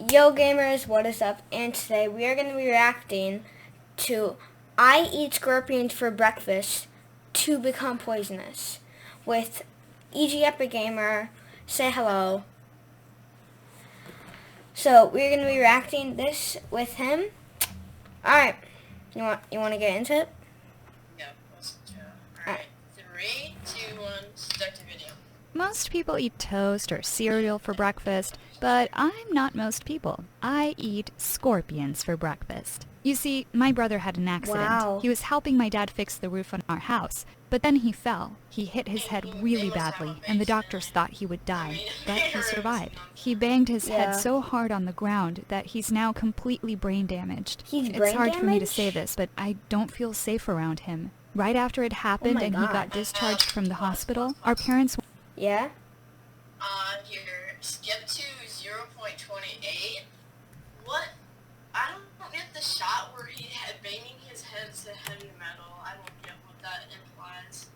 Yo gamers, what is up? And today we are going to be reacting to I eat scorpions for breakfast to become poisonous with EG Epic Gamer. Say hello. So we're going to be reacting this with him. Alright, you want to get into it? Yeah, let's do it. Alright, 3, 2, 1, start the video. Most people eat toast or cereal for breakfast, but I'm not most people. I eat scorpions for breakfast. You see, my brother had an accident. Wow. He was helping my dad fix the roof on our house, but then he fell. He hit his head really badly, and the doctors thought he would die, but he survived. He banged his head so hard on the ground that he's now completely brain damaged. It's hard for me to say this, but I don't feel safe around him. Right after it happened and he got discharged from the hospital, our parents... Yeah? Here, skip to 0.28. What? I don't get the shot where he had banging his head to heavy metal. I don't get what that implies.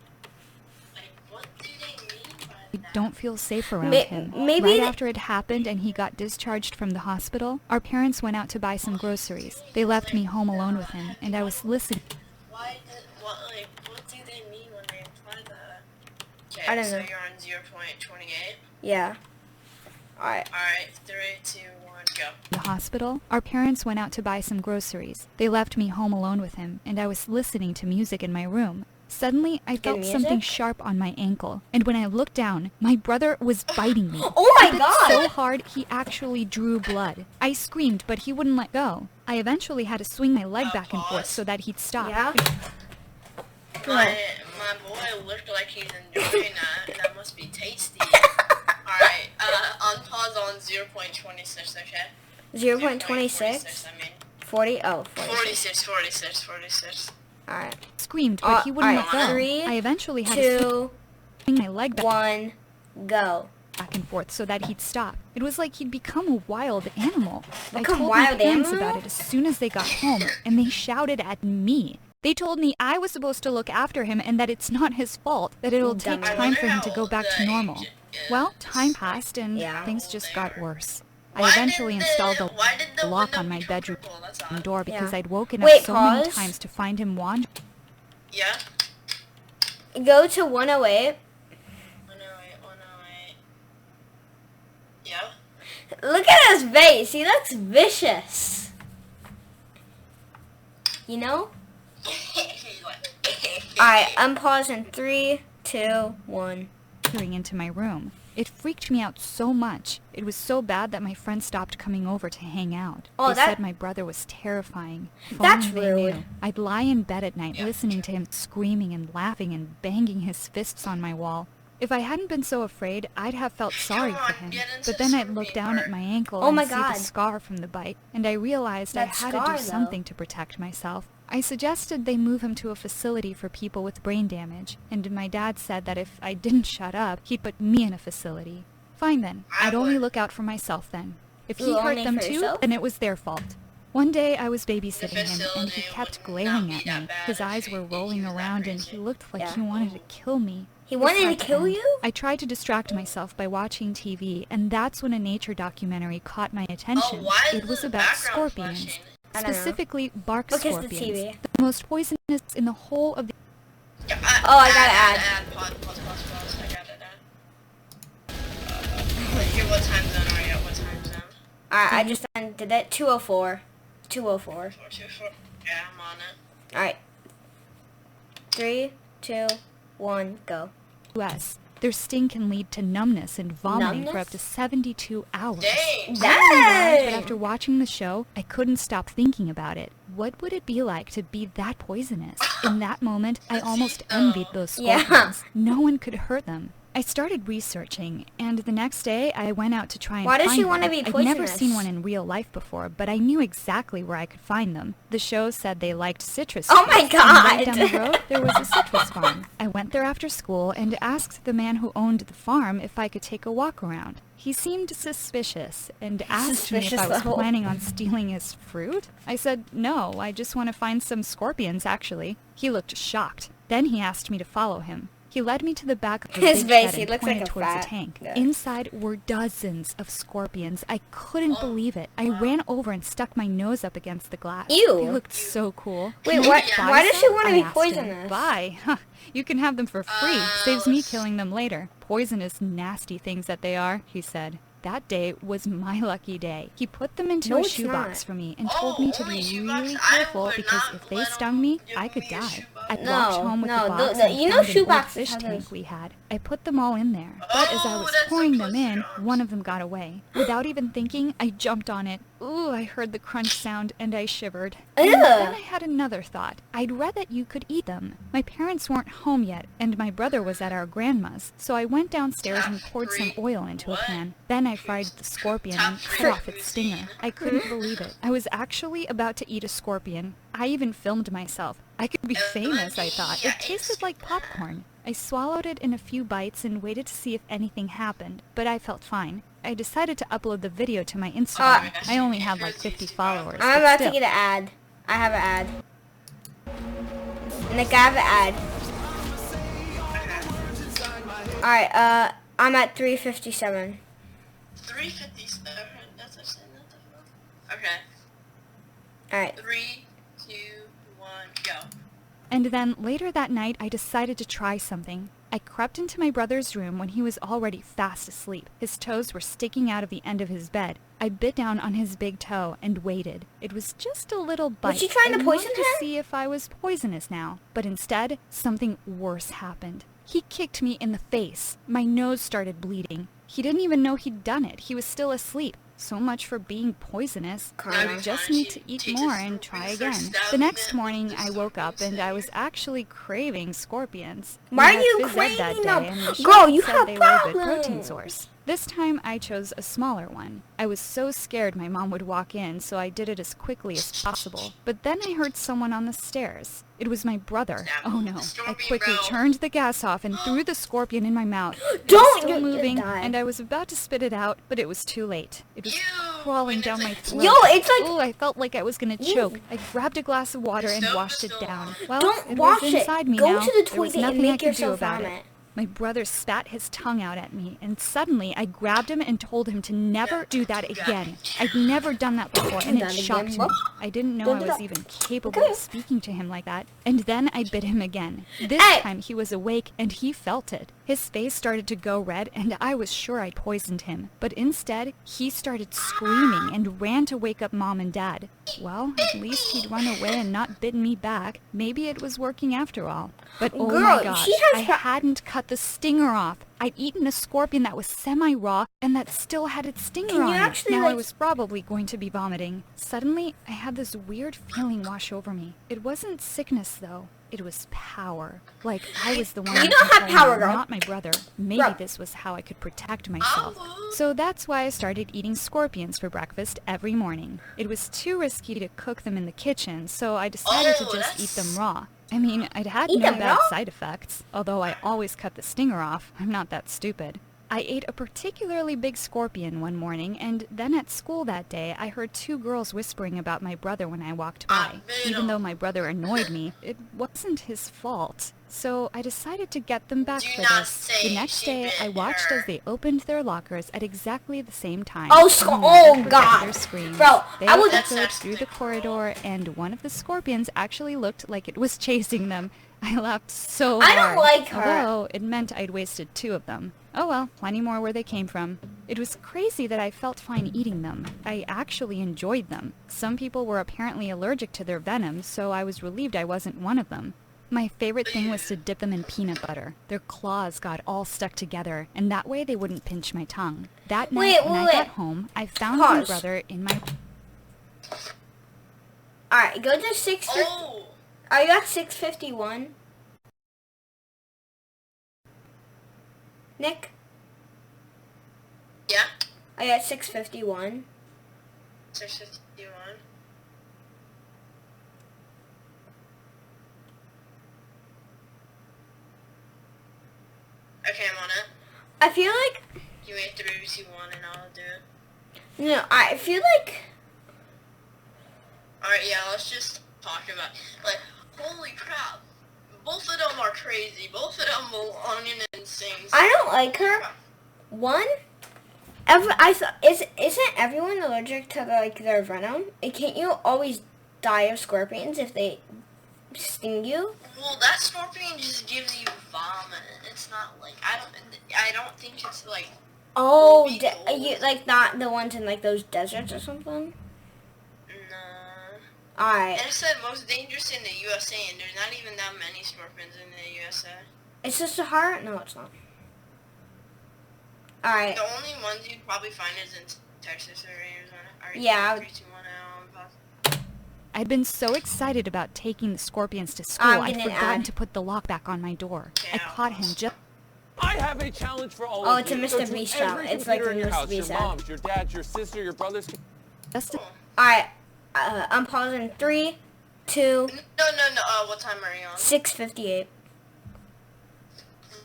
Like, what do they mean by that? Don't feel safe around him. Right after it happened and he got discharged from the hospital, our parents went out to buy some groceries. They left me home alone with him, and I was listening. What do they mean when they imply that? Okay, I don't so know. you're on 0.28. Yeah. Alright. Alright, 3, 2, 1, go. The hospital, our parents went out to buy some groceries. They left me home alone with him, and I was listening to music in my room. Suddenly, I felt something sharp on my ankle, and when I looked down, my brother was biting me. Oh my god! So hard, he actually drew blood. I screamed, but he wouldn't let go. I eventually had to swing my leg back and forth so that he'd stop. Yeah? My boy looked like he's enjoying that. That must be tasty. Alright, unpause on 0.26, okay? 0.26? I mean. 40? Oh, 46. Alright. Screamed, but he wouldn't let go. 3, I eventually had to swing my leg back 1, go. and forth so that he'd stop. It was like he'd become a wild animal. I told my wild parents animal? about it as soon as they got home, and they shouted at me. They told me I was supposed to look after him and that it's not his fault, that it'll take time for him to go back to normal. Well, time passed and things just got worse. I eventually installed a lock on my bedroom door because I'd woken up so many times to find him wandering. Yeah? Go to 108. 108. Yeah? Look at his face. He looks vicious. You know? Alright, unpause in 3, 2, 1. Into my room. It freaked me out so much. It was so bad that my friends stopped coming over to hang out. They said my brother was terrifying. That's rude. I'd lie in bed at night listening to him screaming and laughing and banging his fists on my wall. If I hadn't been so afraid, I'd have felt sorry for him. But then I'd look down at my ankle and see the scar from the bite, and I realized I had to do something to protect myself. I suggested they move him to a facility for people with brain damage, and my dad said that if I didn't shut up, he'd put me in a facility. Fine then, I'd only look out for myself then. If he hurt them too, then it was their fault. One day I was babysitting him, and he kept glaring at me. His eyes were rolling around, and he looked like he wanted to kill me. He wanted to kill you? I tried to distract myself by watching TV, and that's when a nature documentary caught my attention. It was about scorpions. Specifically, bark scorpions. The most poisonous in the whole of the... I gotta add. Pause. I got it add. Here, what time zone are you at? What time zone? Alright, I just did it. 204. 204. 424. Yeah, I'm on it. Alright. 3, 2, 1, go. US. Their sting can lead to numbness and vomiting for up to 72 hours. Dang! But after watching the show, I couldn't stop thinking about it. What would it be like to be that poisonous? In that moment, I almost envied those scorpions. No one could hurt them. I started researching, and the next day I went out to try and find them. Why does she want to be poisonous? I'd never seen one in real life before, but I knew exactly where I could find them. The show said they liked citrus trees. Oh my god! And right down the road, there was a citrus farm. I went there after school and asked the man who owned the farm if I could take a walk around. He seemed suspicious and asked me if I was planning on stealing his fruit. I said, no, I just want to find some scorpions, actually. He looked shocked. Then he asked me to follow him. He led me to the back of the His big face, shed he and looks pointed like a towards the fat tank. guy. Inside were dozens of scorpions. I couldn't believe it. I ran over and stuck my nose up against the glass. Ew. They looked so cool. Wait, "Can I buy why does she some?" want to I be asked him. poisonous? Buy? Huh. You can have them for free. Saves me killing them later. Poisonous, nasty things that they are, he said. That day was my lucky day. He put them into No, a it's shoebox not. for me and told me to only be shoebox? really I careful would because not if they let stung 'em me, give I could me a die. shoebox. I No, walked home with no, the box the- and you know found an old shoeboxes fish have tank those- we had. I put them all in there, but as I was that's pouring the them in, pussy one of them got away. Without even thinking, I jumped on it. Ooh, I heard the crunch sound and I shivered. And then I had another thought. I'd read that you could eat them. My parents weren't home yet, and my brother was at our grandma's, so I went downstairs and poured some oil into a pan. Then I fried the scorpion and cut off its stinger. I couldn't believe it. I was actually about to eat a scorpion. I even filmed myself. I could be famous, I thought. It tasted like popcorn. I swallowed it in a few bites and waited to see if anything happened, but I felt fine. I decided to upload the video to my Instagram. I only had like 50 followers. I'm but about still. to get an ad. I have an ad. Nick, I have an ad. Alright, I'm at 357. 357. That's actually not that far. Okay. Alright. 3, 2, 1, go. And then later that night, I decided to try something. I crept into my brother's room when he was already fast asleep. His toes were sticking out of the end of his bed. I bit down on his big toe and waited. It was just a little bite. Was she trying to I poison wanted to her? see if I was poisonous now. But instead, something worse happened. He kicked me in the face. My nose started bleeding. He didn't even know he'd done it. He was still asleep. So much for being poisonous. I just need to eat more and try again. The next morning, I woke up and I was actually craving scorpions. Why We are had you phys ed craving that day, them? and the Girl, chef you said have they were a good protein problems. source. This time, I chose a smaller one. I was so scared my mom would walk in, so I did it as quickly as possible. But then I heard someone on the stairs. It was my brother. Oh no. I quickly turned the gas off and threw the scorpion in my mouth. It Don't! was still You're gonna moving, die. and I was about to spit it out, but it was too late. It was crawling down my throat. Yo, it's like... Ooh, I felt like I was gonna choke. I grabbed a glass of water and washed it down. Well, Don't it wash was it. inside me Go now. to the There was toilet and nothing I make could do yourself about vomit. it. My brother spat his tongue out at me, and suddenly I grabbed him and told him to never do that again. I'd never done that before, and it Done shocked again, me. what? I didn't know Don't I do was that. even capable Okay. of speaking to him like that. And then I bit him again. This Hey! time he was awake, and he felt it. His face started to go red, and I was sure I'd poisoned him. But instead, he started screaming and ran to wake up Mom and Dad. Well, at least he'd run away and not bitten me back. Maybe it was working after all. But oh Girl, my gosh, she has I hadn't cut the stinger off. I'd eaten a scorpion that was semi-raw and that still had its stinger Can you on it. actually, Now I like- was probably going to be vomiting. Suddenly, I had this weird feeling wash over me. It wasn't sickness, though. It was power. Like I was the one You in don't have control power, now, girl. not my brother. Maybe Bro. this was how I could protect myself. So that's why I started eating scorpions for breakfast every morning. It was too risky to cook them in the kitchen, so I decided to just eat them raw. I mean, I'd had Eat no them bad raw? side effects, although I always cut the stinger off. I'm not that stupid. I ate a particularly big scorpion one morning, and then at school that day, I heard two girls whispering about my brother when I walked by. Even though my brother annoyed me, it wasn't his fault. So I decided to get them back Do for not this. say The next she day, bit I watched her. as they opened their lockers at exactly the same time. Oh, I'll never oh, forget God. their screams. Bro, They I would- echoed through the corridor, and one of the scorpions actually looked like it was chasing them. I laughed so hard. I don't like her. Although it meant I'd wasted 2 of them. Oh well, plenty more where they came from. It was crazy that I felt fine eating them. I actually enjoyed them. Some people were apparently allergic to their venom, so I was relieved I wasn't one of them. My favorite thing was to dip them in peanut butter. Their claws got all stuck together, and that way they wouldn't pinch my tongue. That night when I got home, I found my Pause. brother in my... Alright, go to 650. Oh! Are you at 651? Nick? Yeah? Are you at 651? 651. Okay, I'm on it. I feel like... You wait 3, 2, 1, and I'll do it. No, I feel like... Alright, yeah, let's just talk about, like, holy crap. Both of them are crazy. Both of them will onion and sing. I don't like her. One, isn't everyone allergic to their venom? And can't you always die of scorpions if they sting you? Well, that scorpion just gives you vomit. It's not like I don't think it's like. Oh, you like not the ones in like those deserts or something? Nah. Alright. And it said most dangerous in the USA, and there's not even that many scorpions in the USA. It's just a heart? No, it's not. Alright. The only ones you'd probably find is in Texas or Arizona. Yeah. 3, 2, 1, I'd been so excited about taking the scorpions to school, I'd forgotten to put the lock back on my door. I caught him just... I have a challenge for all Oh, of you. it's a Mr. Beast shop. It's like a Mr. Beast Your app. moms, your dads, your sister, your brothers. Alright, I'm pausing. 3, 2... No. What time are you on? 6:58.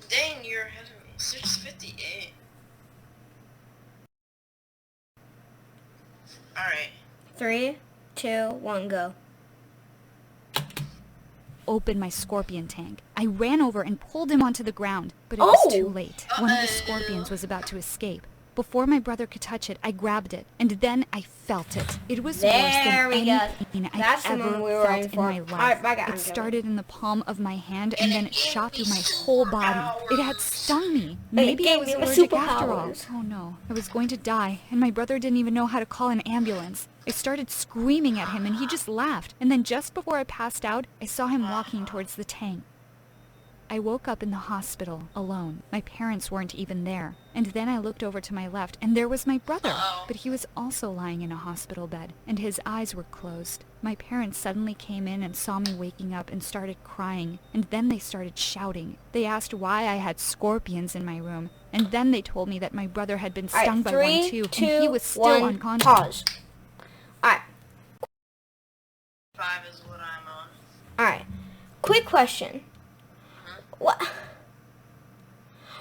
Dang, you're ahead of me. 6:58. Alright. 3, 2, 1, go. Opened my scorpion tank. I ran over and pulled him onto the ground, but it was too late. One of the scorpions was about to escape. Before my brother could touch it, I grabbed it, and then I felt it. It was worse than any pain I've ever felt in my life. It started in the palm of my hand, and then it shot through my whole body. It had stung me. Maybe I was allergic after all. Oh no, I was going to die, and my brother didn't even know how to call an ambulance. I started screaming at him, and he just laughed. And then just before I passed out, I saw him walking towards the tank. I woke up in the hospital, alone. My parents weren't even there. And then I looked over to my left, and there was my brother. But he was also lying in a hospital bed, and his eyes were closed. My parents suddenly came in and saw me waking up and started crying. And then they started shouting. They asked why I had scorpions in my room. And then they told me that my brother had been stung by one too, and he was still unconscious. Pause. Alright. 5 is what I'm on. Alright. Quick question. What?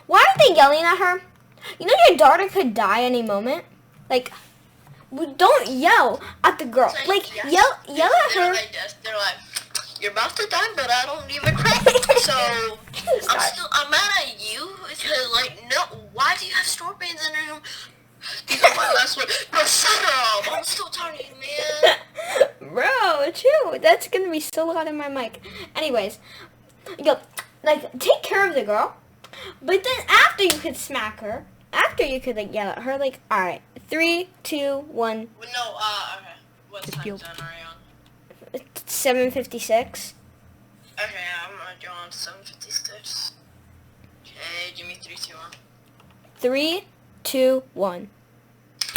Why are they yelling at her? You know your daughter could die any moment. Like, don't yell at the girl. Like, yell at her. They're like, you're about to die, but I don't even cry. So I'm mad at you because like, no, why do you have scorpions in your room? These are my last words. Bro, shut up! I'm still talking, man. Bro, chill. That's gonna be so loud in my mic. Anyways, like, take care of the girl, but then after you could smack her, after you could, like, yell at her, like, alright, 3, 2, 1. Well, no, okay. What time zone are you on? 7:56. Okay, I'm gonna go on 7:56. Okay, give me 3, 2, 1. 3, 2, 1.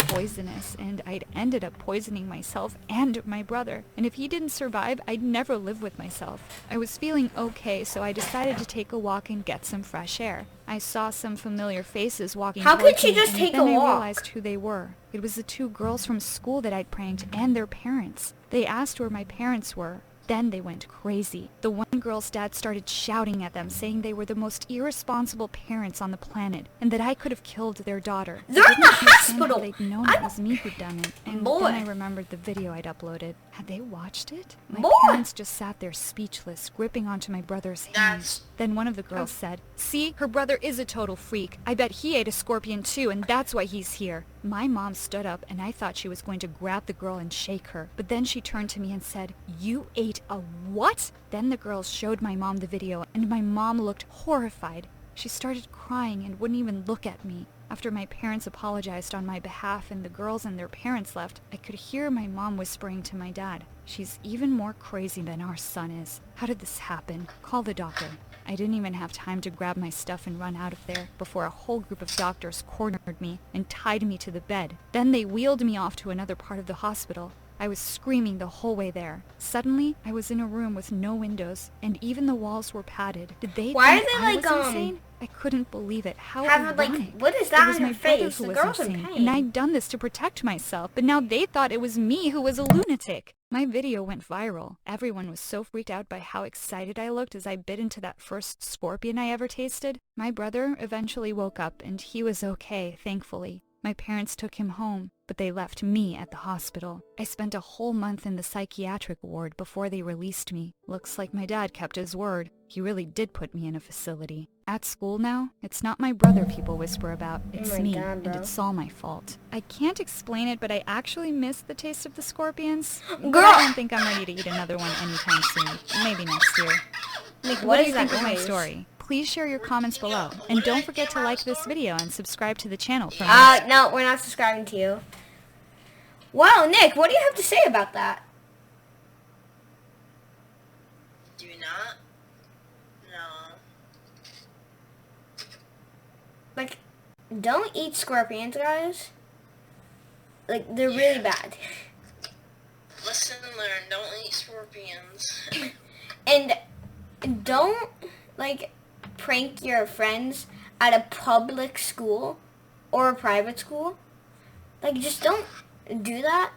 Poisonous, and I'd ended up poisoning myself and my brother. And if he didn't survive, I'd never live with myself. I was feeling okay, so I decided to take a walk and get some fresh air. I saw some familiar faces walking towards me. How could she just take a walk? Then I realized who they were. It was the 2 girls from school that I'd pranked and their parents. They asked where my parents were. Then they went crazy. The one girl's dad started shouting at them, saying they were the most irresponsible parents on the planet, and that I could have killed their daughter. They're in the hospital! They'd known it was me who'd done it. And then I remembered the video I'd uploaded. Had they watched it? My parents just sat there speechless, gripping onto my brother's hands. Then one of the girls said, "See, her brother is a total freak. I bet he ate a scorpion too, and that's why he's here." My mom stood up, and I thought she was going to grab the girl and shake her. But then she turned to me and said, "You ate a what?" Then the girls showed my mom the video, and my mom looked horrified. She started crying and wouldn't even look at me. After my parents apologized on my behalf and the girls and their parents left, I could hear my mom whispering to my dad, "She's even more crazy than our son is. How did this happen? Call the doctor." I didn't even have time to grab my stuff and run out of there before a whole group of doctors cornered me and tied me to the bed. Then they wheeled me off to another part of the hospital. I was screaming the whole way there. Suddenly, I was in a room with no windows, and even the walls were padded. Did they think I was insane? I couldn't believe it. How ironic. What is that on your face? The girl's in pain. And I'd done this to protect myself, but now they thought it was me who was a lunatic. My video went viral. Everyone was so freaked out by how excited I looked as I bit into that first scorpion I ever tasted. My brother eventually woke up, and he was okay, thankfully. My parents took him home, but they left me at the hospital. I spent a whole month in the psychiatric ward before they released me. Looks like my dad kept his word. He really did put me in a facility. At school now, it's not my brother people whisper about, it's me, God, and it's all my fault. I can't explain it, but I actually miss the taste of the scorpions. Girl! But I don't think I'm ready to eat another one anytime soon. Maybe next year. Nick, What do you that think of my noise? story? Please share your comments below. And don't forget to like this video and subscribe to the channel for more. No, we're not subscribing to you. Wow, Nick, what do you have to say about that? Do you not? No. Like, don't eat scorpions, guys. Like, they're really bad. Listen and learn. Don't eat scorpions. And don't, like, prank your friends at a public school or a private school. Like, just don't do that.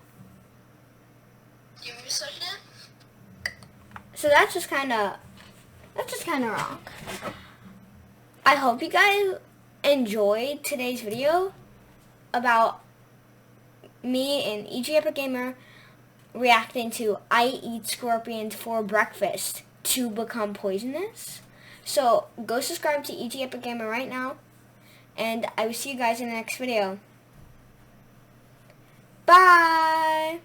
Give me a second. So that's just kind of wrong. I hope you guys enjoyed today's video about me and EG Epic Gamer reacting to I eat scorpions for breakfast to become poisonous. So go subscribe to EG Epic Gamer right now, and I will see you guys in the next video. Bye!